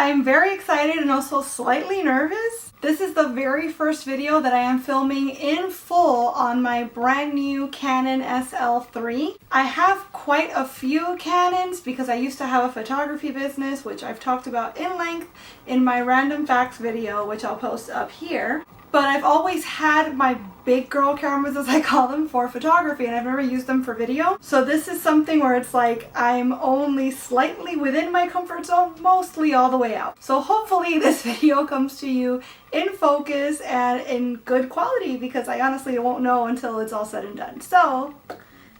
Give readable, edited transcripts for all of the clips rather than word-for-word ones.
I'm very excited and also slightly nervous. This is the very first video that I am filming in full on my brand new Canon SL3. I have quite a few Canons because I used to have a photography business, which I've talked about in length in my random facts video, which I'll post up here. But I've always had my big girl cameras, as I call them, for photography, and I've never used them for video. So this is something where it's like I'm only slightly within my comfort zone, mostly all the way out. So hopefully this video comes to you in focus and in good quality, because I honestly won't know until it's all said and done. So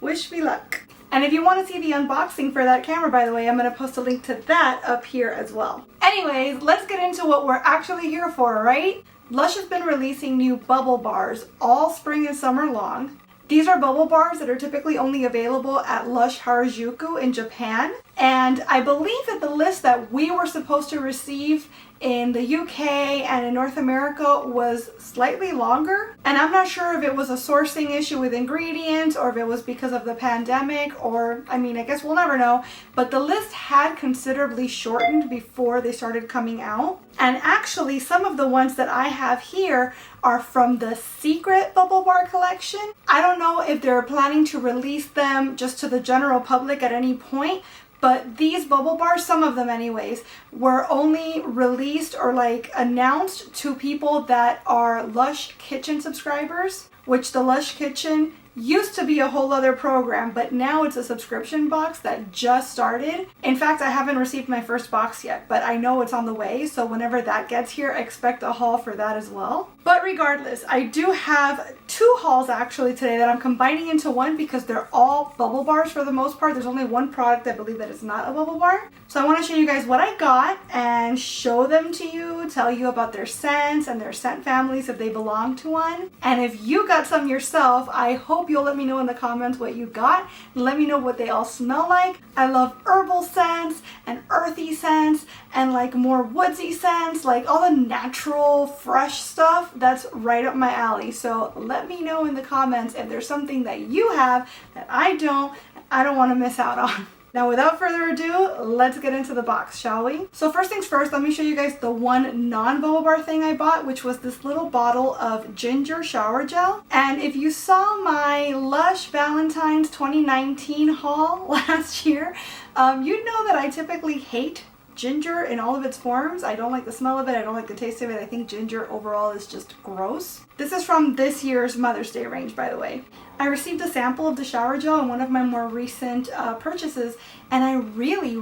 wish me luck. And if you want to see the unboxing for that camera, by the way, I'm going to post a link to that up here as well. Anyways, let's get into what we're actually here for, right? Lush has been releasing new bubble bars all spring and summer long. These are bubble bars that are typically only available at LUSH Harajuku in Japan. And I believe that the list that we were supposed to receive in the UK and in North America was slightly longer. And I'm not sure if it was a sourcing issue with ingredients or if it was because of the pandemic, or, I mean, I guess we'll never know. But the list had considerably shortened before they started coming out. And actually, some of the ones that I have here are from the Secret Bubble Bar collection. I don't know if they're planning to release them just to the general public at any point, but these bubble bars, some of them anyways, were only released or like announced to people that are Lush Kitchen subscribers, which the Lush Kitchen used to be a whole other program, but now it's a subscription box that just started. In fact, I haven't received my first box yet, but I know it's on the way, so whenever that gets here, expect a haul for that as well. But regardless, I do have two hauls actually today that I'm combining into one because they're all bubble bars for the most part. There's only one product I believe that is not a bubble bar. So I want to show you guys what I got and show them to you, tell you about their scents and their scent families if they belong to one. And if you got some yourself, I hope you'll let me know in the comments what you got and let me know what they all smell like. I love herbal scents and earthy scents and like more woodsy scents, like all the natural fresh stuff. That's right up my alley. So let me know in the comments if there's something that you have that I don't want to miss out on. Now, without further ado, let's get into the box, shall we? So first things first, let me show you guys the one non-bubble bar thing I bought, which was this little bottle of ginger shower gel. And if you saw my Lush Valentine's 2019 haul last year, you'd know that I typically hate ginger in all of its forms. I don't like the smell of it. I don't like the taste of it. I think ginger overall is just gross. This is from this year's Mother's Day range, by the way. I received a sample of the shower gel in one of my more recent purchases, and I really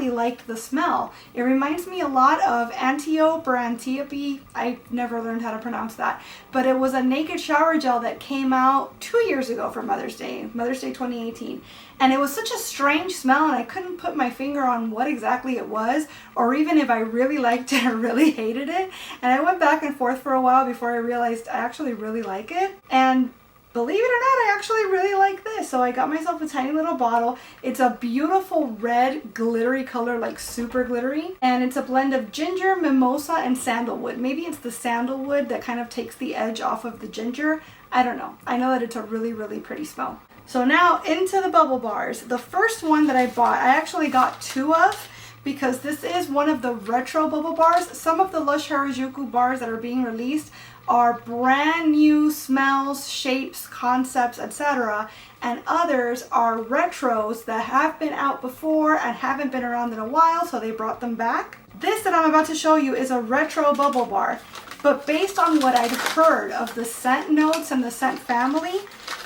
liked the smell. It reminds me a lot of Antiope or Antiope. I never learned how to pronounce that, but it was a naked shower gel that came out 2 years ago for Mother's Day 2018. And it was such a strange smell, and I couldn't put my finger on what exactly it was, or even if I really liked it or really hated it. And I went back and forth for a while before I realized I actually really like it. And believe it or not, I actually really like this. So I got myself a tiny little bottle. It's a beautiful red glittery color, like super glittery. And it's a blend of ginger, mimosa, and sandalwood. Maybe it's the sandalwood that kind of takes the edge off of the ginger. I don't know. I know that it's a really pretty smell. So now into the bubble bars. The first one that I bought, I actually got two of, because this is one of the retro bubble bars. Some of the Lush Harajuku bars that are being released are brand new smells, shapes, concepts, etc. And others are retros that have been out before and haven't been around in a while, so they brought them back. This that I'm about to show you is a retro bubble bar. But based on what I'd heard of the scent notes and the scent family,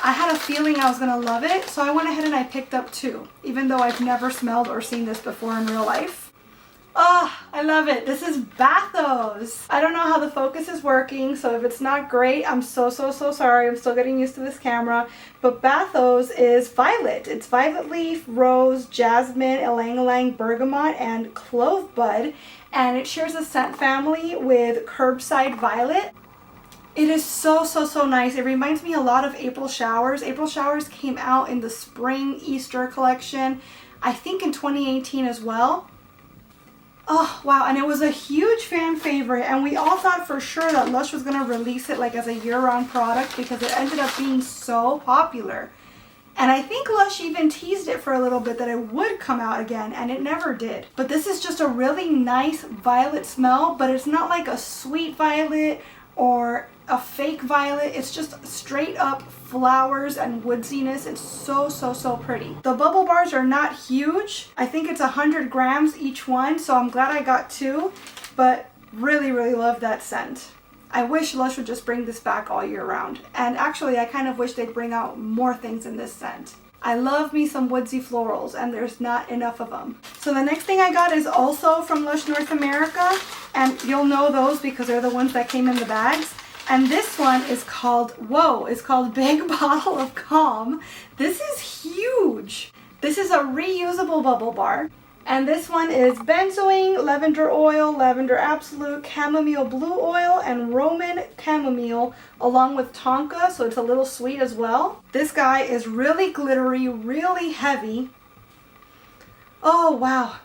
I had a feeling I was going to love it. So I went ahead and I picked up two, even though I've never smelled or seen this before in real life. Oh, I love it. This is Bathos. I don't know how the focus is working, so if it's not great, I'm so sorry. I'm still getting used to this camera. But Bathos is violet. It's violet leaf, rose, jasmine, ylang-ylang, bergamot, and clove bud. And it shares a scent family with curbside violet. It is so nice. It reminds me a lot of April Showers. April Showers came out in the spring Easter collection, I think in 2018 as well. Oh, wow. And it was a huge fan favorite. And we all thought for sure that Lush was going to release it like as a year-round product because it ended up being so popular. And I think Lush even teased it for a little bit that it would come out again, and it never did. But this is just a really nice violet smell, but it's not like a sweet violet or a fake violet. It's just straight up flowers and woodsiness. It's so, so, so pretty. The bubble bars are not huge. I think it's 100 grams each one, so I'm glad I got two, but really, really love that scent. I wish Lush would just bring this back all year round. And actually, I kind of wish they'd bring out more things in this scent. I love me some woodsy florals, and there's not enough of them. So the next thing I got is also from Lush North America, and you'll know those because they're the ones that came in the bags. And this one is called, whoa, it's called Big Bottle of Calm. This is huge. This is a reusable bubble bar. And this one is benzoin, lavender oil, lavender absolute, chamomile blue oil, and Roman chamomile, along with tonka, so it's a little sweet as well. This guy is really glittery, really heavy. Oh, wow.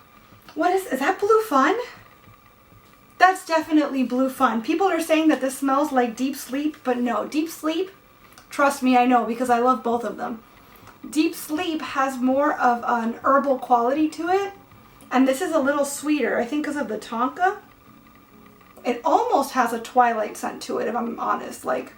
What is that Blue Fun? That's definitely Blue Fun. People are saying that this smells like Deep Sleep, but no, Deep Sleep, trust me, I know, because I love both of them. Deep Sleep has more of an herbal quality to it. And this is a little sweeter, I think because of the tonka. It almost has a Twilight scent to it, if I'm honest. Like,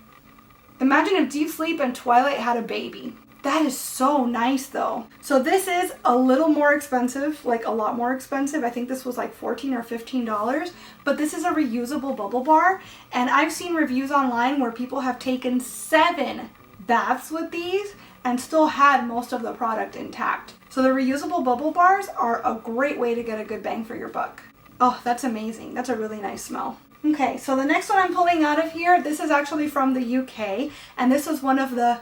imagine if Deep Sleep and Twilight had a baby. That is so nice though. So this is a little more expensive, like a lot more expensive. I think this was like $14 or $15, but this is a reusable bubble bar. And I've seen reviews online where people have taken 7 baths with these and still had most of the product intact. So the reusable bubble bars are a great way to get a good bang for your buck. Oh, that's amazing. That's a really nice smell. Okay, so the next one I'm pulling out of here, this is actually from the UK, and this is one of the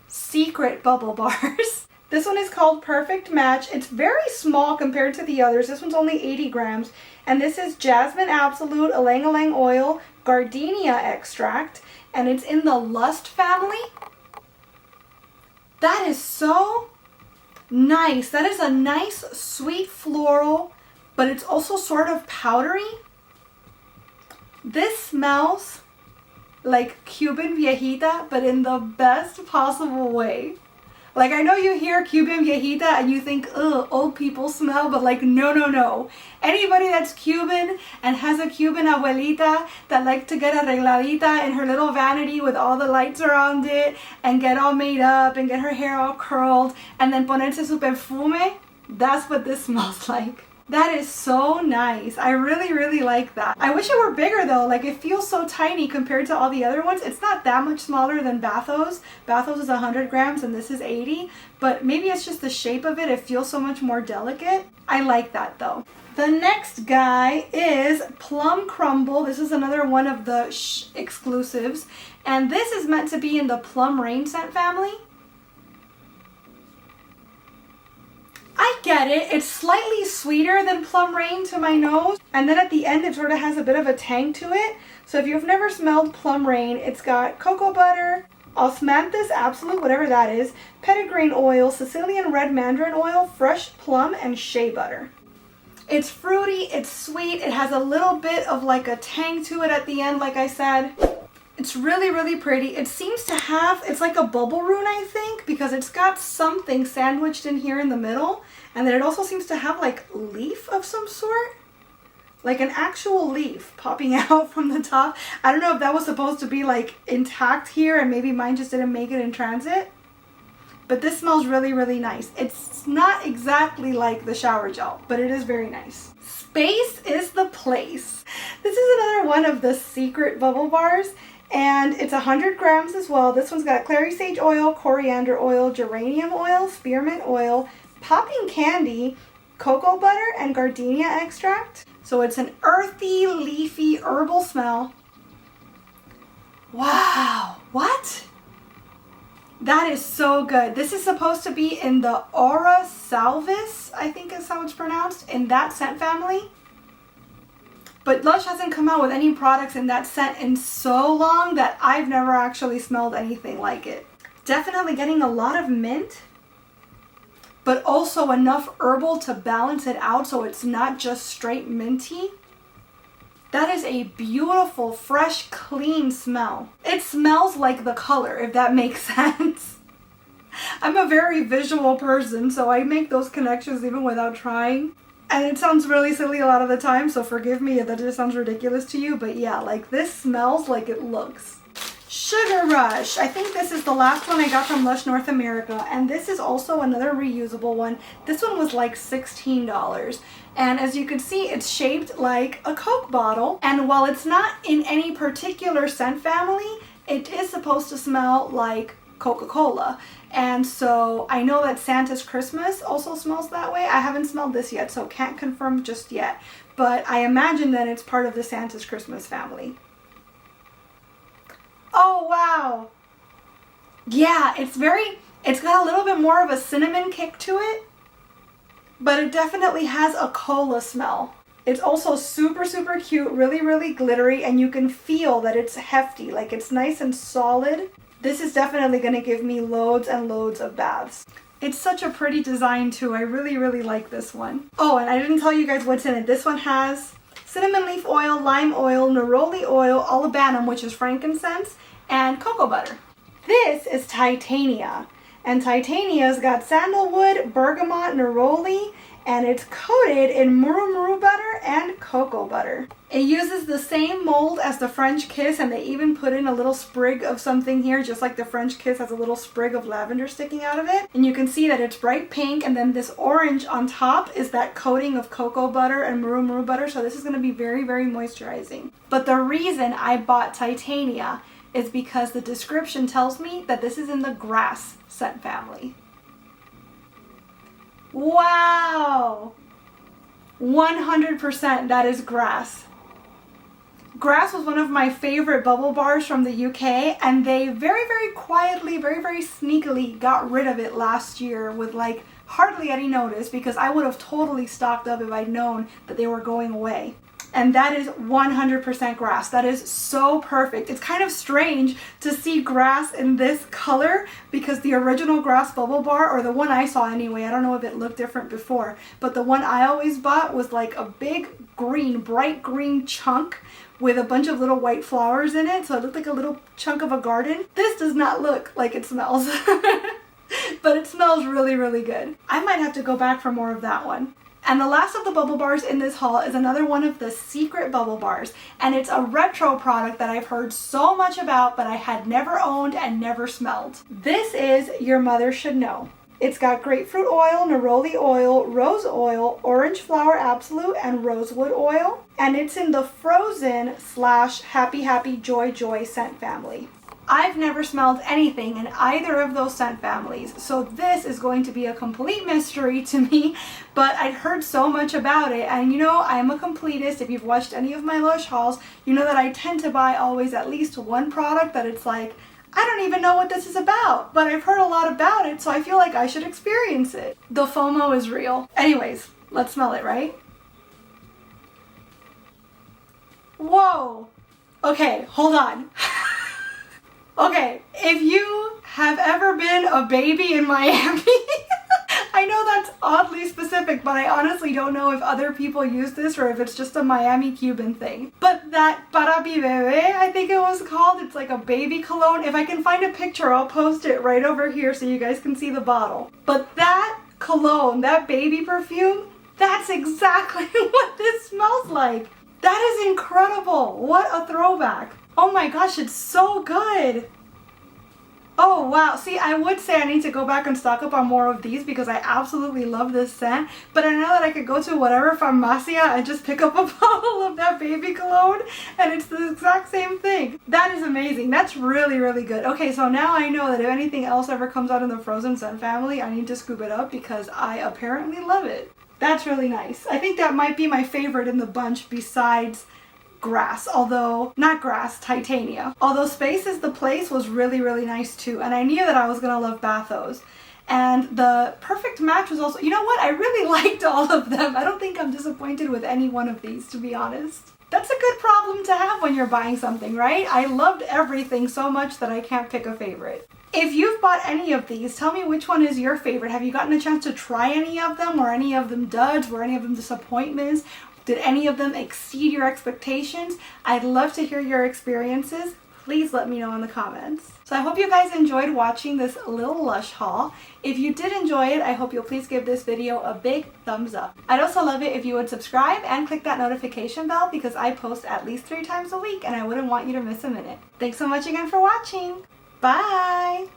secret bubble bars. This one is called Perfect Match. It's very small compared to the others. This one's only 80 grams, and this is jasmine absolute, ylang ylang oil, gardenia extract, and it's in the Lust family. That is so nice. That is a nice sweet floral, but it's also sort of powdery. This smells like Cuban viejita, but in the best possible way. Like, I know you hear Cuban viejita and you think, ugh, old people smell, but like, no, no, no. Anybody that's Cuban and has a Cuban abuelita that like to get arregladita in her little vanity with all the lights around it and get all made up and get her hair all curled and then ponerse su perfume, that's what this smells like. That is so nice. I really, really like that. I wish it were bigger though. Like, it feels so tiny compared to all the other ones. It's not that much smaller than Bathos. Bathos is 100 grams and this is 80. But maybe it's just the shape of it. It feels so much more delicate. I like that though. The next guy is Plum Crumble. This is another one of the exclusives. And this is meant to be in the Plum Rain scent family. I get it. It's slightly sweeter than Plum Rain to my nose. And then at the end, it sort of has a bit of a tang to it. So if you've never smelled Plum Rain, it's got cocoa butter, osmanthus absolute, whatever that is, petitgrain oil, Sicilian red mandarin oil, fresh plum, and shea butter. It's fruity, it's sweet, it has a little bit of like a tang to it at the end, like I said. It's really, really pretty. It seems to have, it's like a bubble rune, I think, because it's got something sandwiched in here in the middle. And then it also seems to have like leaf of some sort. Like an actual leaf popping out from the top. I don't know if that was supposed to be like intact here and maybe mine just didn't make it in transit. But this smells really, really nice. It's not exactly like the shower gel, but it is very nice. Space is the place. This is another one of the secret bubble bars. And it's 100 grams as well. This one's got clary sage oil, coriander oil, geranium oil, spearmint oil, popping candy, cocoa butter, and gardenia extract. So it's an earthy, leafy, herbal smell. Wow, what? That is so good. This is supposed to be in the Aura Salvis, I think is how it's pronounced, in that scent family. But Lush hasn't come out with any products in that scent in so long that I've never actually smelled anything like it. Definitely getting a lot of mint, but also enough herbal to balance it out so it's not just straight minty. That is a beautiful, fresh, clean smell. It smells like the color, if that makes sense. I'm a very visual person, so I make those connections even without trying. And it sounds really silly a lot of the time, so forgive me if that just sounds ridiculous to you, but yeah, like this smells like it looks. Sugar Rush. I think this is the last one I got from Lush North America, and this is also another reusable one. This one was like $16. And as you can see, it's shaped like a Coke bottle. And while it's not in any particular scent family, it is supposed to smell like Coca-Cola. And so I know that Santa's Christmas also smells that way. I haven't smelled this yet, so can't confirm just yet. But I imagine that it's part of the Santa's Christmas family. Oh, wow. Yeah, it's got a little bit more of a cinnamon kick to it, but it definitely has a cola smell. It's also super, super cute, really, really glittery, and you can feel that it's hefty, like it's nice and solid. This is definitely going to give me loads and loads of baths. It's such a pretty design too. I really, really like this one. Oh, and I didn't tell you guys what's in it. This one has cinnamon leaf oil, lime oil, neroli oil, olibanum, which is frankincense, and cocoa butter. This is Titania, and Titania's got sandalwood, bergamot, neroli, and it's coated in muru butter and cocoa butter. It uses the same mold as the French Kiss, and they even put in a little sprig of something here, just like the French Kiss has a little sprig of lavender sticking out of it. And you can see that it's bright pink, and then this orange on top is that coating of cocoa butter and muru butter, so this is going to be very, very moisturizing. But the reason I bought Titania is because the description tells me that this is in the grass scent family. Wow! 100% that is grass. Grass was one of my favorite bubble bars from the UK, and they very, very quietly, very, very sneakily got rid of it last year with like hardly any notice, because I would have totally stocked up if I'd known that they were going away. And that is 100% grass. That is so perfect. It's kind of strange to see grass in this color, because the original grass bubble bar, or the one I saw anyway, I don't know if it looked different before, but the one I always bought was like a big green, bright green chunk with a bunch of little white flowers in it, so it looked like a little chunk of a garden. This does not look like it smells, but it smells really, really good. I might have to go back for more of that one. And the last of the bubble bars in this haul is another one of the secret bubble bars, and it's a retro product that I've heard so much about but I had never owned and never smelled. This is Your Mother Should Know. It's got grapefruit oil, neroli oil, rose oil, orange flower absolute, and rosewood oil, and it's in the frozen / happy joy scent family. I've never smelled anything in either of those scent families, so this is going to be a complete mystery to me, but I'd heard so much about it, and you know, I'm a completist. If you've watched any of my Lush hauls, you know that I tend to buy always at least one product that it's like, I don't even know what this is about, but I've heard a lot about it, so I feel like I should experience it. The FOMO is real. Anyways, let's smell it, right? Whoa! Okay, hold on. Okay, if you have ever been a baby in Miami, I know that's oddly specific, but I honestly don't know if other people use this or if it's just a Miami Cuban thing. But that Para Mi Bebé, I think it was called, it's like a baby cologne. If I can find a picture, I'll post it right over here so you guys can see the bottle. But that cologne, that baby perfume, that's exactly what this smells like. That is incredible. What a throwback. Oh my gosh, it's so good. Oh wow, see, I would say I need to go back and stock up on more of these because I absolutely love this scent, but I know that I could go to whatever farmacia and just pick up a bottle of that baby cologne and it's the exact same thing. That is amazing. That's really, really good. Okay, so now I know that if anything else ever comes out in the frozen scent family, I need to scoop it up because I apparently love it. That's really nice. I think that might be my favorite in the bunch besides grass, although not grass, Titania. Although Space is the Place was really, really nice too, and I knew that I was gonna love Bathos. And the Perfect Match was also, you know what, I really liked all of them. I don't think I'm disappointed with any one of these, to be honest. That's a good problem to have when you're buying something, right? I loved everything so much that I can't pick a favorite. If you've bought any of these, tell me which one is your favorite. Have you gotten a chance to try any of them? Were any of them duds? Were any of them disappointments? Did any of them exceed your expectations? I'd love to hear your experiences. Please let me know in the comments. So I hope you guys enjoyed watching this little Lush haul. If you did enjoy it, I hope you'll please give this video a big thumbs up. I'd also love it if you would subscribe and click that notification bell because I post at least 3 times a week and I wouldn't want you to miss a minute. Thanks so much again for watching. Bye!